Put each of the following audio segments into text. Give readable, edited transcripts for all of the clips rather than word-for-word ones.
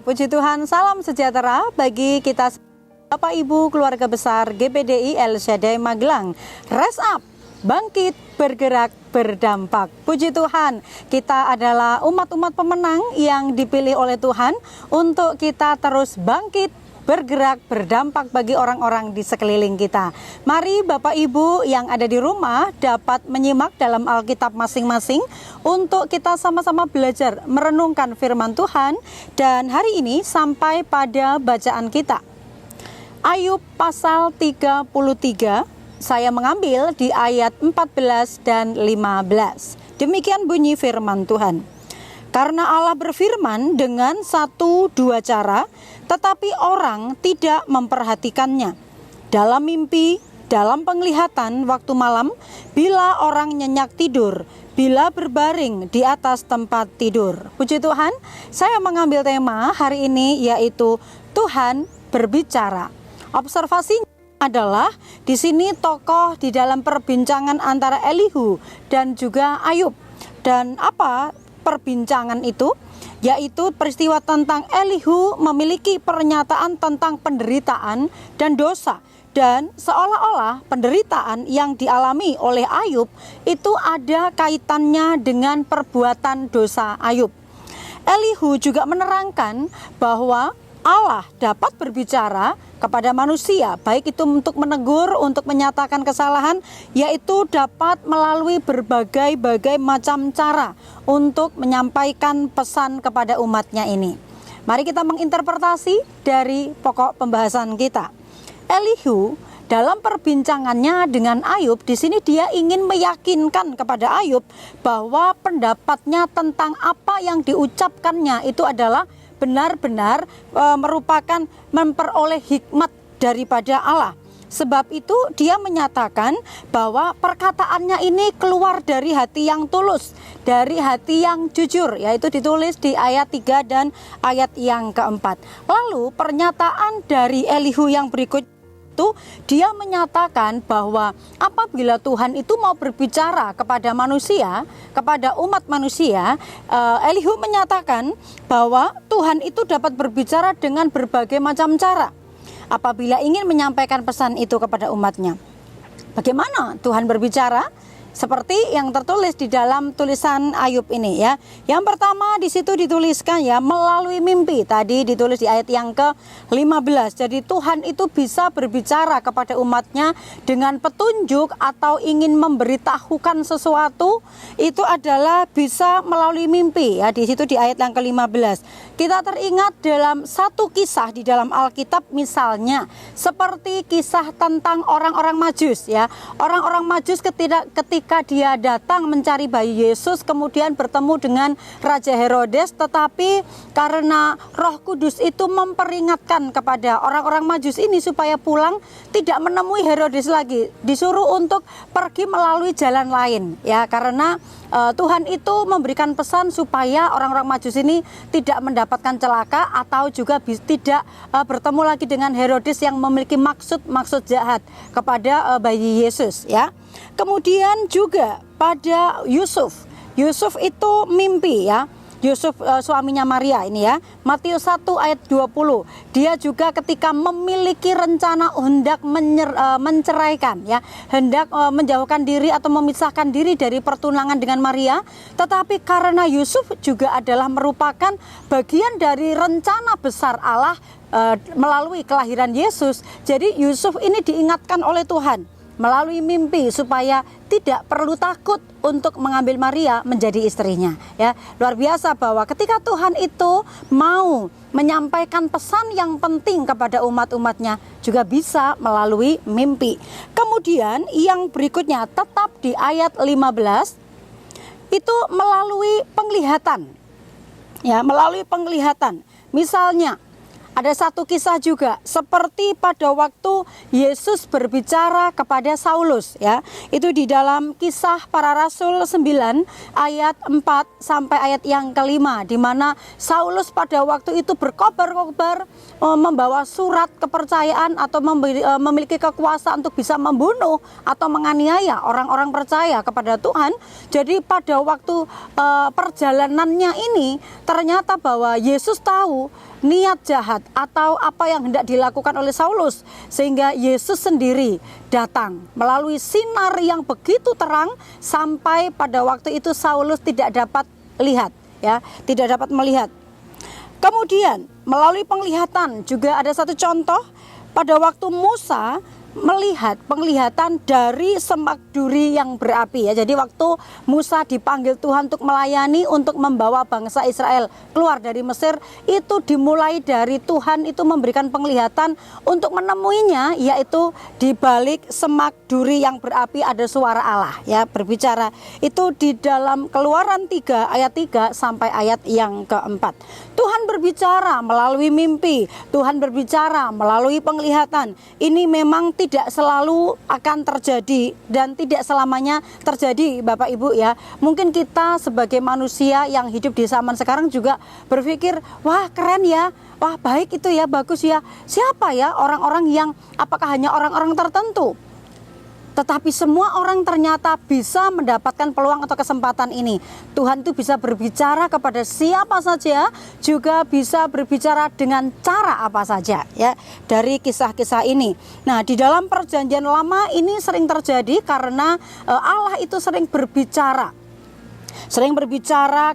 Puji Tuhan, salam sejahtera bagi kita Bapak Ibu keluarga besar GPDI El Shaddai Magelang. Rise up, bangkit, bergerak, berdampak. Puji Tuhan, kita adalah umat-umat pemenang yang dipilih oleh Tuhan untuk kita terus bangkit, bergerak, berdampak bagi orang-orang di sekeliling kita. Mari Bapak Ibu yang ada di rumah dapat menyimak dalam Alkitab masing-masing untuk kita sama-sama belajar merenungkan firman Tuhan. Dan hari ini sampai pada bacaan kita Ayub pasal 33, saya mengambil di ayat 14 dan 15. Demikian bunyi firman Tuhan. Karena Allah berfirman dengan 1-2 cara, tetapi orang tidak memperhatikannya. Dalam mimpi, dalam penglihatan waktu malam, bila orang nyenyak tidur, bila berbaring di atas tempat tidur. Puji Tuhan, saya mengambil tema hari ini yaitu Tuhan berbicara. Observasinya adalah di sini tokoh di dalam perbincangan antara Elihu dan juga Ayub. Dan apa perbincangan itu? Yaitu peristiwa tentang Elihu memiliki pernyataan tentang penderitaan dan dosa. Dan seolah-olah penderitaan yang dialami oleh Ayub itu ada kaitannya dengan perbuatan dosa Ayub. Elihu juga menerangkan bahwa Allah dapat berbicara kepada manusia, baik itu untuk menegur, untuk menyatakan kesalahan, yaitu dapat melalui berbagai macam cara untuk menyampaikan pesan kepada umatnya ini. Mari kita menginterpretasi dari pokok pembahasan kita. Elihu dalam perbincangannya dengan Ayub, di sini dia ingin meyakinkan kepada Ayub bahwa pendapatnya tentang apa yang diucapkannya itu adalah benar-benar merupakan memperoleh hikmat daripada Allah. Sebab itu dia menyatakan bahwa perkataannya ini keluar dari hati yang tulus, dari hati yang jujur, yaitu ditulis di ayat 3 dan ayat yang keempat. Lalu pernyataan dari Elihu yang berikut itu, dia menyatakan bahwa apabila Tuhan itu mau berbicara kepada manusia, kepada umat manusia, Elihu menyatakan bahwa Tuhan itu dapat berbicara dengan berbagai macam cara apabila ingin menyampaikan pesan itu kepada umatnya. Bagaimana Tuhan berbicara? Seperti yang tertulis di dalam tulisan Ayub ini ya. Yang pertama di situ dituliskan ya melalui mimpi. Tadi ditulis di ayat yang ke-15. Jadi Tuhan itu bisa berbicara kepada umatnya dengan petunjuk atau ingin memberitahukan sesuatu, itu adalah bisa melalui mimpi ya. Di situ di ayat yang ke-15. Kita teringat dalam satu kisah di dalam Alkitab, misalnya seperti kisah tentang orang-orang Majus ya. Orang-orang Majus ketika dia datang mencari bayi Yesus, kemudian bertemu dengan Raja Herodes, tetapi karena Roh Kudus itu memperingatkan kepada orang-orang Majus ini supaya pulang, tidak menemui Herodes lagi, disuruh untuk pergi melalui jalan lain ya, karena Tuhan itu memberikan pesan supaya orang-orang Majus ini tidak mendapatkan celaka atau juga tidak bertemu lagi dengan Herodes yang memiliki maksud jahat kepada bayi Yesus ya. Kemudian juga pada Yusuf itu mimpi ya. Yusuf suaminya Maria ini ya. Matius 1 ayat 20. Dia juga ketika memiliki rencana hendak menceraikan ya, hendak menjauhkan diri atau memisahkan diri dari pertunangan dengan Maria, tetapi karena Yusuf juga adalah merupakan bagian dari rencana besar Allah melalui kelahiran Yesus. Jadi Yusuf ini diingatkan oleh Tuhan melalui mimpi supaya tidak perlu takut untuk mengambil Maria menjadi istrinya ya. Luar biasa bahwa ketika Tuhan itu mau menyampaikan pesan yang penting kepada umat-umatnya juga bisa melalui mimpi. Kemudian yang berikutnya tetap di ayat 15 itu melalui penglihatan ya, melalui penglihatan. Misalnya ada satu kisah juga seperti pada waktu Yesus berbicara kepada Saulus ya. Itu di dalam Kisah Para Rasul 9 ayat 4 sampai ayat yang ke-5, di mana Saulus pada waktu itu berkobar-kobar membawa surat kepercayaan atau memiliki kekuasaan untuk bisa membunuh atau menganiaya orang-orang percaya kepada Tuhan. Jadi pada waktu perjalanannya ini ternyata bahwa Yesus tahu niat jahat atau apa yang hendak dilakukan oleh Saulus, sehingga Yesus sendiri datang melalui sinar yang begitu terang sampai pada waktu itu Saulus tidak dapat lihat, ya, tidak dapat melihat. Kemudian melalui penglihatan juga ada satu contoh pada waktu Musa melihat penglihatan dari semak duri yang berapi, ya. Jadi waktu Musa dipanggil Tuhan untuk melayani, untuk membawa bangsa Israel keluar dari Mesir, itu dimulai dari Tuhan itu memberikan penglihatan untuk menemuinya, yaitu di balik semak duri yang berapi ada suara Allah, ya, berbicara. Itu di dalam Keluaran 3 ayat 3 sampai ayat yang keempat. Tuhan berbicara melalui mimpi, Tuhan berbicara melalui penglihatan. Ini memang tidak selalu akan terjadi dan tidak selamanya terjadi, Bapak Ibu, ya. Mungkin kita sebagai manusia yang hidup di zaman sekarang juga berpikir, wah keren ya, wah baik itu ya, bagus ya. Siapa ya orang-orang yang, apakah hanya orang-orang tertentu? Tetapi semua orang ternyata bisa mendapatkan peluang atau kesempatan ini. Tuhan itu bisa berbicara kepada siapa saja, juga bisa berbicara dengan cara apa saja, ya, dari kisah-kisah ini. Nah, di dalam Perjanjian Lama ini sering terjadi karena Allah itu sering berbicara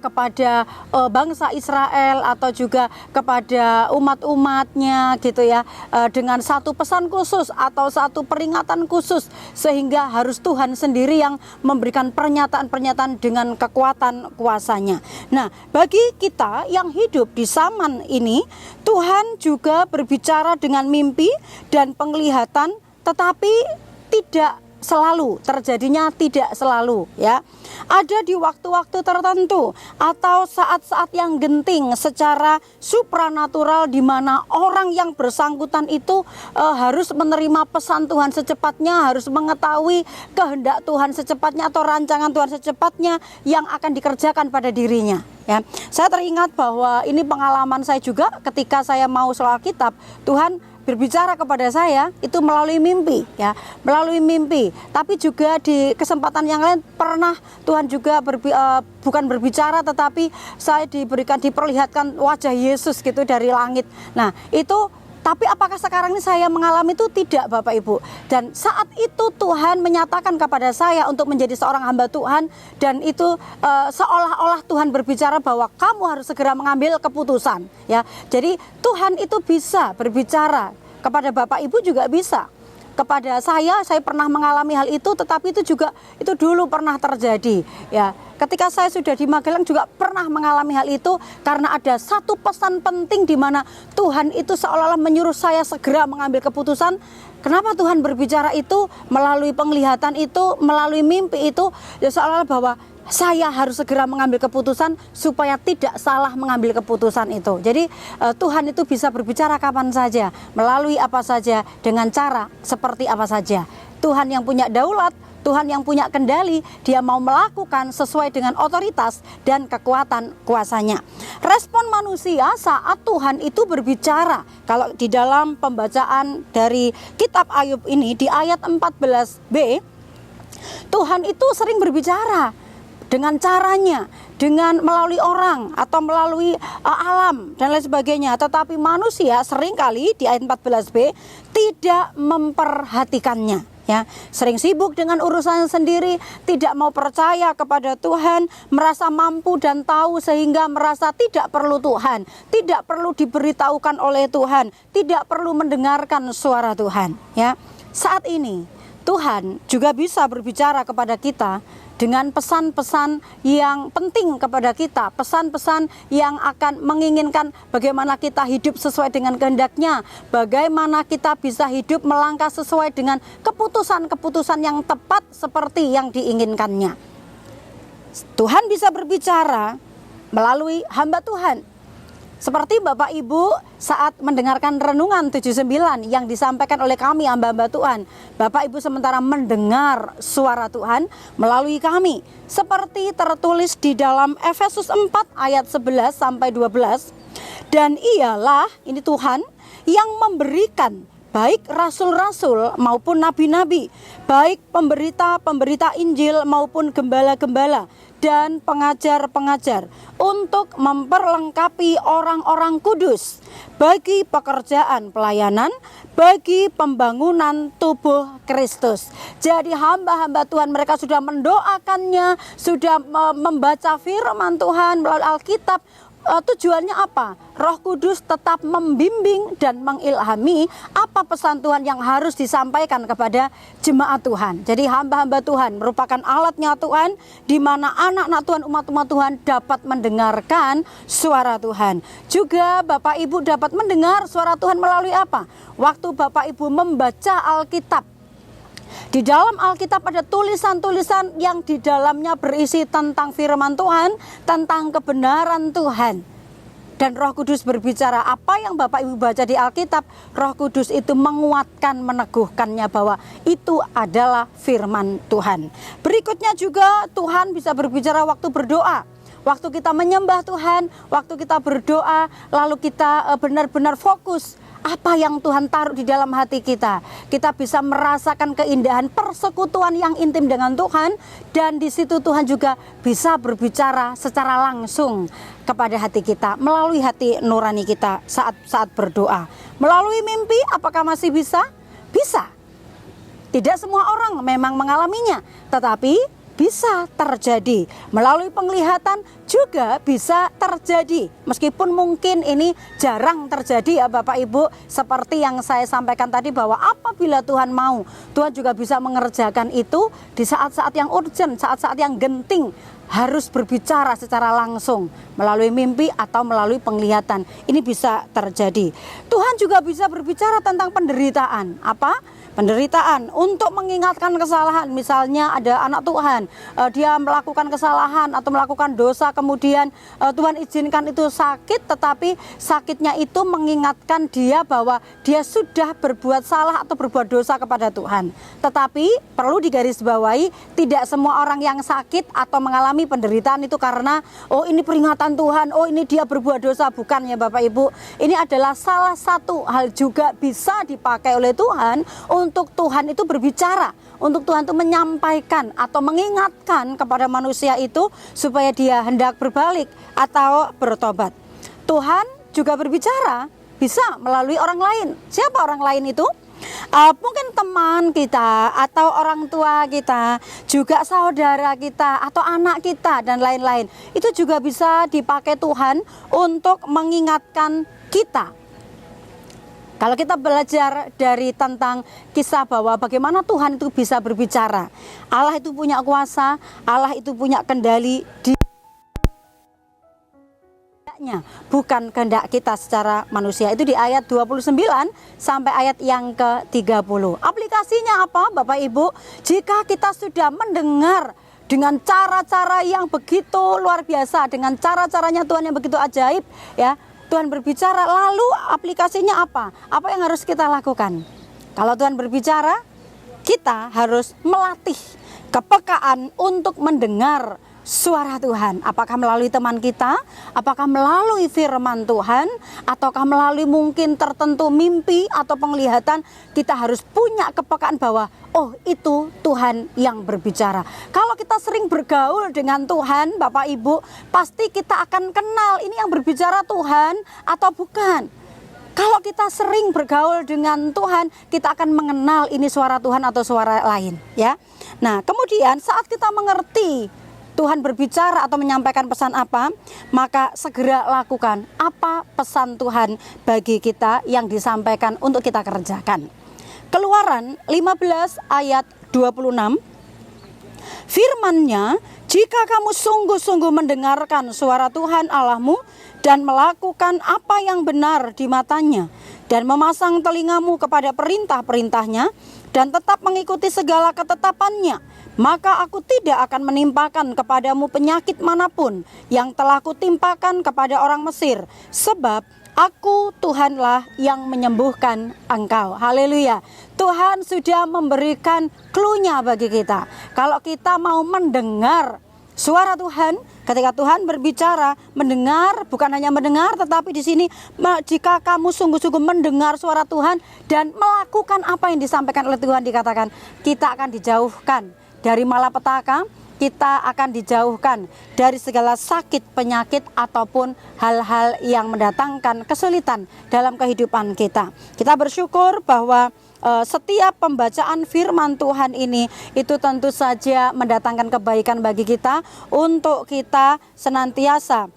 kepada bangsa Israel atau juga kepada umat-umatnya, gitu ya, dengan satu pesan khusus atau satu peringatan khusus, sehingga harus Tuhan sendiri yang memberikan pernyataan-pernyataan dengan kekuatan kuasanya. Nah, bagi kita yang hidup di zaman ini, Tuhan juga berbicara dengan mimpi dan penglihatan, tetapi tidak selalu terjadinya, tidak selalu, ya. Ada di waktu-waktu tertentu atau saat-saat yang genting secara supranatural, di mana orang yang bersangkutan itu harus menerima pesan Tuhan secepatnya, harus mengetahui kehendak Tuhan secepatnya atau rancangan Tuhan secepatnya yang akan dikerjakan pada dirinya, ya. Saya teringat bahwa ini pengalaman saya juga ketika saya mau sholat Alkitab. Tuhan berbicara kepada saya itu melalui mimpi, ya, melalui mimpi. Tapi juga di kesempatan yang lain pernah Tuhan juga bukan berbicara, tetapi saya diperlihatkan wajah Yesus gitu dari langit. Nah, itu, tapi apakah sekarang ini saya mengalami itu? Tidak, Bapak Ibu. Dan saat itu Tuhan menyatakan kepada saya untuk menjadi seorang hamba Tuhan, dan itu seolah-olah Tuhan berbicara bahwa kamu harus segera mengambil keputusan, ya. Jadi Tuhan itu bisa berbicara kepada Bapak Ibu, juga bisa kepada saya pernah mengalami hal itu, tetapi itu juga itu dulu pernah terjadi, ya. Ketika saya sudah di Magelang juga pernah mengalami hal itu, karena ada satu pesan penting di mana Tuhan itu seolah-olah menyuruh saya segera mengambil keputusan. Kenapa Tuhan berbicara itu melalui penglihatan itu, melalui mimpi itu, ya, seolah-olah bahwa saya harus segera mengambil keputusan supaya tidak salah mengambil keputusan itu. Jadi Tuhan itu bisa berbicara kapan saja, melalui apa saja, dengan cara seperti apa saja. Tuhan yang punya daulat, Tuhan yang punya kendali, Dia mau melakukan sesuai dengan otoritas dan kekuatan kuasanya. Respon manusia saat Tuhan itu berbicara, kalau di dalam pembacaan dari kitab Ayub ini di ayat 14b, Tuhan itu sering berbicara dengan caranya, dengan melalui orang atau melalui alam dan lain sebagainya. Tetapi manusia seringkali di ayat 14b tidak memperhatikannya, ya. Sering sibuk dengan urusan sendiri, tidak mau percaya kepada Tuhan, merasa mampu dan tahu sehingga merasa tidak perlu Tuhan, tidak perlu diberitahukan oleh Tuhan, tidak perlu mendengarkan suara Tuhan, ya. Saat ini Tuhan juga bisa berbicara kepada kita dengan pesan-pesan yang penting kepada kita, pesan-pesan yang akan menginginkan bagaimana kita hidup sesuai dengan kehendak-Nya, bagaimana kita bisa hidup melangkah sesuai dengan keputusan-keputusan yang tepat seperti yang diinginkannya. Tuhan bisa berbicara melalui hamba Tuhan. Seperti Bapak Ibu saat mendengarkan renungan 79 yang disampaikan oleh kami hamba-hamba Tuhan. Bapak Ibu sementara mendengar suara Tuhan melalui kami. Seperti tertulis di dalam Efesus 4 ayat 11 sampai 12. Dan ialah, ini Tuhan yang memberikan baik rasul-rasul maupun nabi-nabi, baik pemberita-pemberita Injil maupun gembala-gembala dan pengajar-pengajar, untuk memperlengkapi orang-orang kudus bagi pekerjaan pelayanan, bagi pembangunan tubuh Kristus. Jadi hamba-hamba Tuhan mereka sudah mendoakannya, sudah membaca firman Tuhan melalui Alkitab. Tujuannya apa? Roh Kudus tetap membimbing dan mengilhami apa pesan Tuhan yang harus disampaikan kepada jemaat Tuhan. Jadi hamba-hamba Tuhan merupakan alatnya Tuhan, di mana anak-anak Tuhan, umat-umat Tuhan dapat mendengarkan suara Tuhan. Juga Bapak Ibu dapat mendengar suara Tuhan melalui apa? Waktu Bapak Ibu membaca Alkitab. Di dalam Alkitab ada tulisan-tulisan yang di dalamnya berisi tentang firman Tuhan, tentang kebenaran Tuhan. Dan Roh Kudus berbicara, apa yang Bapak Ibu baca di Alkitab, Roh Kudus itu menguatkan, meneguhkannya bahwa itu adalah firman Tuhan. Berikutnya juga Tuhan bisa berbicara waktu berdoa. Waktu kita menyembah Tuhan, waktu kita berdoa, lalu kita benar-benar fokus apa yang Tuhan taruh di dalam hati kita. Kita bisa merasakan keindahan persekutuan yang intim dengan Tuhan, dan di situ Tuhan juga bisa berbicara secara langsung kepada hati kita melalui hati nurani kita saat berdoa. Melalui mimpi, apakah masih bisa? Bisa. Tidak semua orang memang mengalaminya, tetapi bisa terjadi. Melalui penglihatan juga bisa terjadi. Meskipun mungkin ini jarang terjadi ya Bapak Ibu. Seperti yang saya sampaikan tadi, bahwa apabila Tuhan mau, Tuhan juga bisa mengerjakan itu di saat-saat yang urgent, saat-saat yang genting. Harus berbicara secara langsung melalui mimpi atau melalui penglihatan. Ini bisa terjadi. Tuhan juga bisa berbicara tentang penderitaan. Apa? Penderitaan untuk mengingatkan kesalahan. Misalnya ada anak Tuhan, dia melakukan kesalahan atau melakukan dosa, kemudian Tuhan izinkan itu sakit, tetapi sakitnya itu mengingatkan dia bahwa dia sudah berbuat salah atau berbuat dosa kepada Tuhan. Tetapi perlu digarisbawahi, tidak semua orang yang sakit atau mengalami penderitaan itu karena ini peringatan Tuhan, ini dia berbuat dosa. Bukan ya Bapak Ibu. Ini adalah salah satu hal juga bisa dipakai oleh Tuhan untuk Tuhan itu berbicara, untuk Tuhan itu menyampaikan atau mengingatkan kepada manusia itu supaya dia hendak berbalik atau bertobat. Tuhan juga berbicara bisa melalui orang lain. Siapa orang lain itu? Mungkin teman kita atau orang tua kita, juga saudara kita atau anak kita dan lain-lain. Itu juga bisa dipakai Tuhan untuk mengingatkan kita. Kalau kita belajar dari tentang kisah bahwa bagaimana Tuhan itu bisa berbicara, Allah itu punya kuasa, Allah itu punya kendali bukan kehendak kita secara manusia. Itu di ayat 29 sampai ayat yang ke-30. Aplikasinya apa Bapak Ibu? Jika kita sudah mendengar dengan cara-cara yang begitu luar biasa, dengan cara-caranya Tuhan yang begitu ajaib, ya, Tuhan berbicara, lalu aplikasinya apa? Apa yang harus kita lakukan? Kalau Tuhan berbicara, kita harus melatih kepekaan untuk mendengar suara Tuhan. Apakah melalui teman kita, apakah melalui firman Tuhan, ataukah melalui mungkin tertentu mimpi atau penglihatan. Kita harus punya kepekaan bahwa itu Tuhan yang berbicara. Kalau kita sering bergaul dengan Tuhan Bapak Ibu, pasti kita akan kenal ini yang berbicara Tuhan atau bukan. Kalau kita sering bergaul dengan Tuhan, kita akan mengenal ini suara Tuhan atau suara lain, ya. Nah, kemudian saat kita mengerti Tuhan berbicara atau menyampaikan pesan apa, maka segera lakukan apa pesan Tuhan bagi kita yang disampaikan untuk kita kerjakan. Keluaran 15 ayat 26, firman-Nya, jika kamu sungguh-sungguh mendengarkan suara Tuhan Allahmu dan melakukan apa yang benar di matanya, dan memasang telingamu kepada perintah-perintahnya, dan tetap mengikuti segala ketetapannya, maka aku tidak akan menimpakan kepadamu penyakit manapun yang telah kutimpakan kepada orang Mesir, sebab aku Tuhanlah yang menyembuhkan engkau. Haleluya. Tuhan sudah memberikan clue-nya bagi kita. Kalau kita mau mendengar suara Tuhan, Ketika Tuhan berbicara, mendengar, bukan hanya mendengar, tetapi di sini jika kamu sungguh-sungguh mendengar suara Tuhan dan melakukan apa yang disampaikan oleh Tuhan, dikatakan kita akan dijauhkan dari malapetaka, kita akan dijauhkan dari segala sakit, penyakit, ataupun hal-hal yang mendatangkan kesulitan dalam kehidupan kita. Kita bersyukur bahwa setiap pembacaan firman Tuhan ini itu tentu saja mendatangkan kebaikan bagi kita, untuk kita senantiasa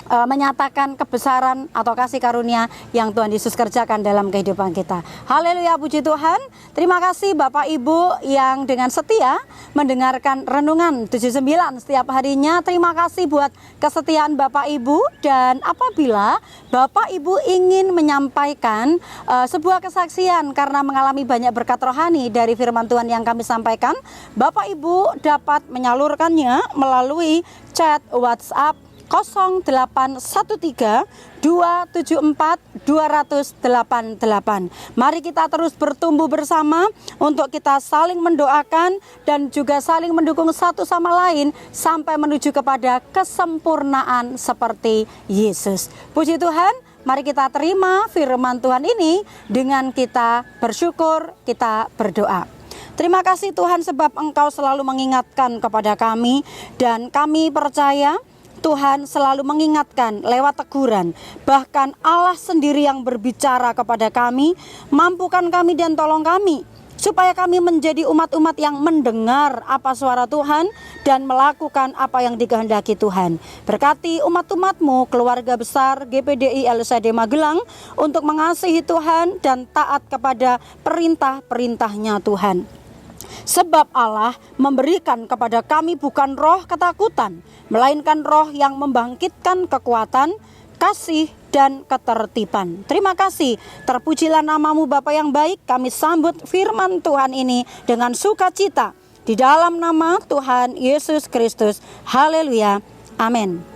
menyatakan kebesaran atau kasih karunia yang Tuhan Yesus kerjakan dalam kehidupan kita. Haleluya, puji Tuhan. Terima kasih Bapak Ibu yang dengan setia mendengarkan Renungan 79 setiap harinya. Terima kasih buat kesetiaan Bapak Ibu. Dan apabila Bapak Ibu ingin menyampaikan sebuah kesaksian karena mengalami banyak berkat rohani dari firman Tuhan yang kami sampaikan, Bapak Ibu dapat menyalurkannya melalui chat WhatsApp 0813 274 288. Mari kita terus bertumbuh bersama untuk kita saling mendoakan dan juga saling mendukung satu sama lain sampai menuju kepada kesempurnaan seperti Yesus. Puji Tuhan, mari kita terima firman Tuhan ini dengan kita bersyukur, kita berdoa. Terima kasih Tuhan, sebab Engkau selalu mengingatkan kepada kami, dan kami percaya Tuhan selalu mengingatkan lewat teguran. Bahkan Allah sendiri yang berbicara kepada kami, mampukan kami dan tolong kami, supaya kami menjadi umat-umat yang mendengar apa suara Tuhan dan melakukan apa yang dikehendaki Tuhan. Berkati umat-umat-Mu, keluarga besar GPDI LSD Magelang, untuk mengasihi Tuhan dan taat kepada perintah-perintahnya Tuhan. Sebab Allah memberikan kepada kami bukan roh ketakutan, melainkan roh yang membangkitkan kekuatan, kasih, dan ketertiban. Terima kasih, terpujilah nama-Mu Bapa yang baik. Kami sambut firman Tuhan ini dengan sukacita di dalam nama Tuhan Yesus Kristus. Haleluya, amin.